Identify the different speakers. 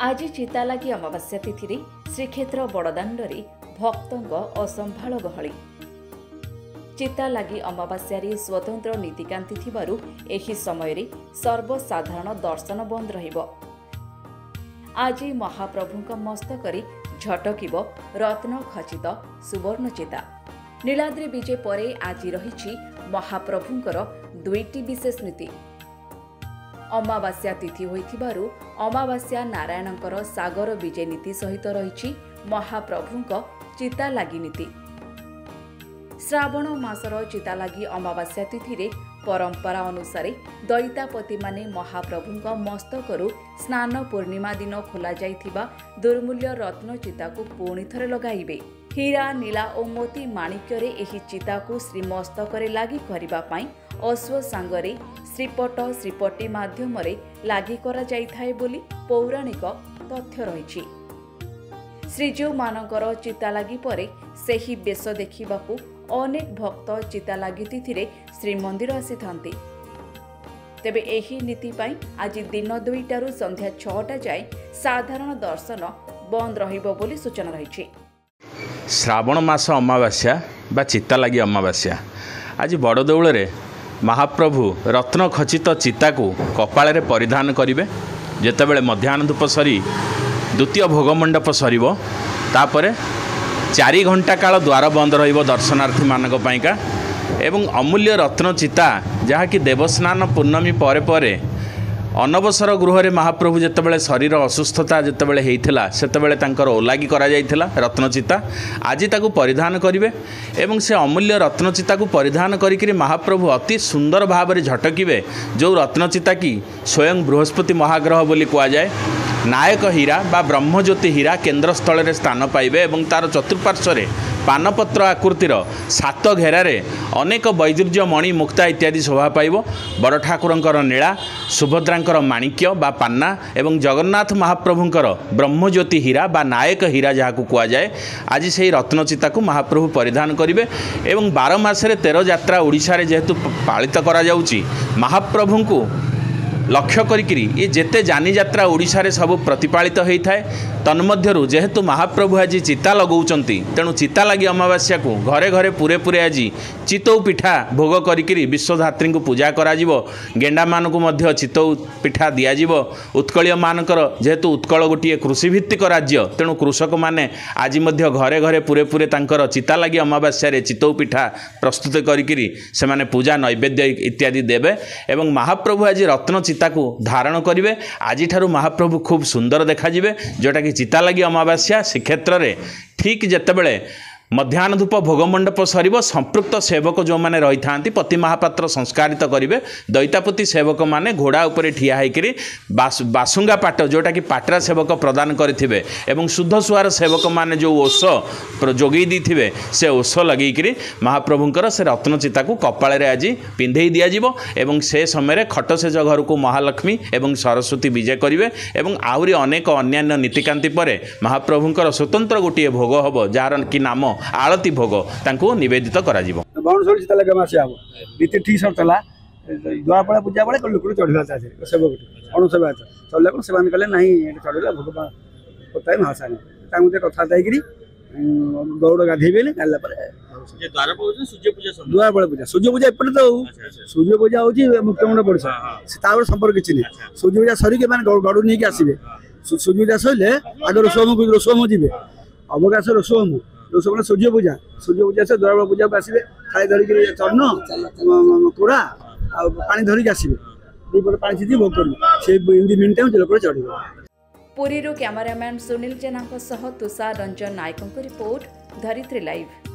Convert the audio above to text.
Speaker 1: आज चिता लगी अमावास्या तिथि श्रीक्षेत्र बड़दाण्डे भक्तों असंभाल गहली। चिता लगी अमावास्या स्वतंत्र नीतिकांति थिबारु एही समय रे सर्वसाधारण दर्शन बंद रहिबो। आज महाप्रभुंक मस्तकरे झटकिब रत्न खचित सुवर्ण चिता। नीलाद्रि विजय परे आज रही महाप्रभुंकर दुईटी विशेष नीति। अमावास्या तिथि होइथिबारु अमावास्या नारायणंकर सागर विजय नीति सहित रही महाप्रभुंक चिता लगी नीति। श्रावण मासर चिता लगी अमावास्या तिथि रे परंपरा अनुसार दैतापति माने महाप्रभुंक मस्तकरु स्नान पूर्णिमा दिन खोला जाइथिबा दुर्मूल्य रत्न चिता को पुणी थरे लगाइबे। हीरा नीला और मोती माणिक्य रे एही चिता को श्रीमस्तकरे लागि करिबा पई अश्व सांगरे श्रीपट श्रीपटी माध्यम रे लागि करा जाइथाय बोली पौराणिक तथ्य रहिछि। श्रीजीव मानकर चिता लागि परे सेही बेश देखिबाकू अनेक भक्त चिता लागि तिथिरे श्रीमंदिर आसीथांती। तेबे एही नीति पई आज दिन 2टारू संध्या 6टा जाए साधारण दर्शन बंद रहिबो बोली सूचना रहिछि।
Speaker 2: श्रावण मास अमावास्या बा चिता लगी अमावास्या आज बड़देउल रे महाप्रभु रत्न खचित चिता को कपाल रे परिधान करिवे। जेतेबेले मध्याह्न धूप सरी द्वितीय भोगमंडप सरिबो तापरे 4 घंटा काल द्वार बंद रहिबो दर्शनार्थी मानक पाइका। एवं अमूल्य रत्न चिता जहाँकि देवस्नान पूर्णमी परे परे अनवसर गृह रे महाप्रभु जेतेबेले शरीर असुस्थता जेतेबेले हेइथिला सेतेबेले तांकर ओलागी करा जाइथिला रत्नचिता। आज ताकू परिधान करिवे एवं से अमूल्य रत्नचिता को परिधान करिकरी महाप्रभु अति सुंदर भाव में झटकिवे। जो रत्नचिता की स्वयं बृहस्पति महाग्रह बोली कहा जाए। नायक हीरा बा ब्रह्मज्योति हीरा केन्द्र स्थल रे स्थान पाइबे एवं तार चतुर्पार्श्व पानपत्र आकृतिर 7 घेरारे अनेक वैदुर्य मणि मुक्ता इत्यादि शोभा पाइब। बड़ ठाकुरंकर नीला सुभद्रांकर माणिक्य बा पान्ना एवं जगन्नाथ महाप्रभुंकर ब्रह्मज्योति हीरा बा नायक हीरा जहाँ कहा जाए। आज से रत्नचिता को महाप्रभु परिधान करेंगे एवं 12 मासरे 13 यात्रा ओडिशा रे जेहेतु पालित करा जाउची महाप्रभु को लक्ष्य करिकिरी ये जेते जानी यात्रा ओडिशा रे सब प्रतिपालित होता है। तन्मध्यरु जेहेतु महाप्रभु आज चिता लगौचंती तेणु चिता लगी अमावास्या को घरे घरे पूरे पूरे आज चितौ पिठा भोग करिकिरी विश्वधात्री को पूजा करा जिवो। गेंडा मान को मध्य चितौ पिठा दिया जिवो। उत्कलीय मानकर जेहेतु उत्कल गोटे कृषिभित्तिक राज्य तेणु कृषक माने आज मध्य घरे घरे पूरे पूरे तांकर चिता लगी अमावास्या रे चितौ पिठा प्रस्तुत करिकिरी से माने पूजा नैवेद्य इत्यादि देवे एवं महाप्रभु आज रत्न चिता को धारण करेंगे। आज ठारू महाप्रभु खूब सुंदर देखा जिवे। जोटा कि चिता लगी अमावास्या श्रीक्षेत्र रे ठीक जेतेबेले मध्याह्न धूप भोगमंडप सरिब संपृक्त सेवक जो माने रही था पति महापात्र संस्कारित करेंगे। दैतापति सेवक माने घोड़ा उपरे ठिया होकर बासुंगा पाट जोटा कि पाटरा सेवक प्रदान करेंगे एवं शुद्ध सुआर सेवक माने जो ओष जोगई दी से ओष लगे महाप्रभुंकर से रत्नचिता को कपाल रे आज पिंधे दिज्व एवं से समय खटसेज घर को महालक्ष्मी एवं सरस्वती विजय करेंगे एवं आहरी अनेक अन्यान्य नीतिकांति पर महाप्रभुंकर स्वतंत्र गोटे भोग हम जार कि नाम आलती भोग तांको निवेदित करा जिवो।
Speaker 3: बाउंसोल चिता लगे मासे आबो नीति ठीक सब तला द्वारपाला पूजा बळे लोक चढ़िला तासे सेवक अनुसेवा चलले को सेवन कले नाही चढ़िला भोग पताय महासानी ता मुते कथा दाइकरी गौड़ गाधेबेले गाला पर ये द्वार पूजा सूर्य पूजा द्वार बळे पूजा सूर्य पूजा एपटे तो सूर्य पूजा होची मुक्तमंड पड़सा से तावर संपर्क किछि नै। सूर्य पूजा सरी के माने गौड़ नहीं के आसीबे। सूर्य पूजा सइले आगर सोम जिबे अवकाश रोसोम रोसोम सूर्य पूजा से द्वार पूजा को आसबे थाई धरिक चन्न कोड़ा आ पानी धरिक आसबे दीपट पानी छिटी भोग कर से मिन टाइम लोक चढ़िबो।
Speaker 1: पुरी रो कैमरामैन सुनील जेना सह तुषार रंजन नायकों रिपोर्ट धरित्री लाइव।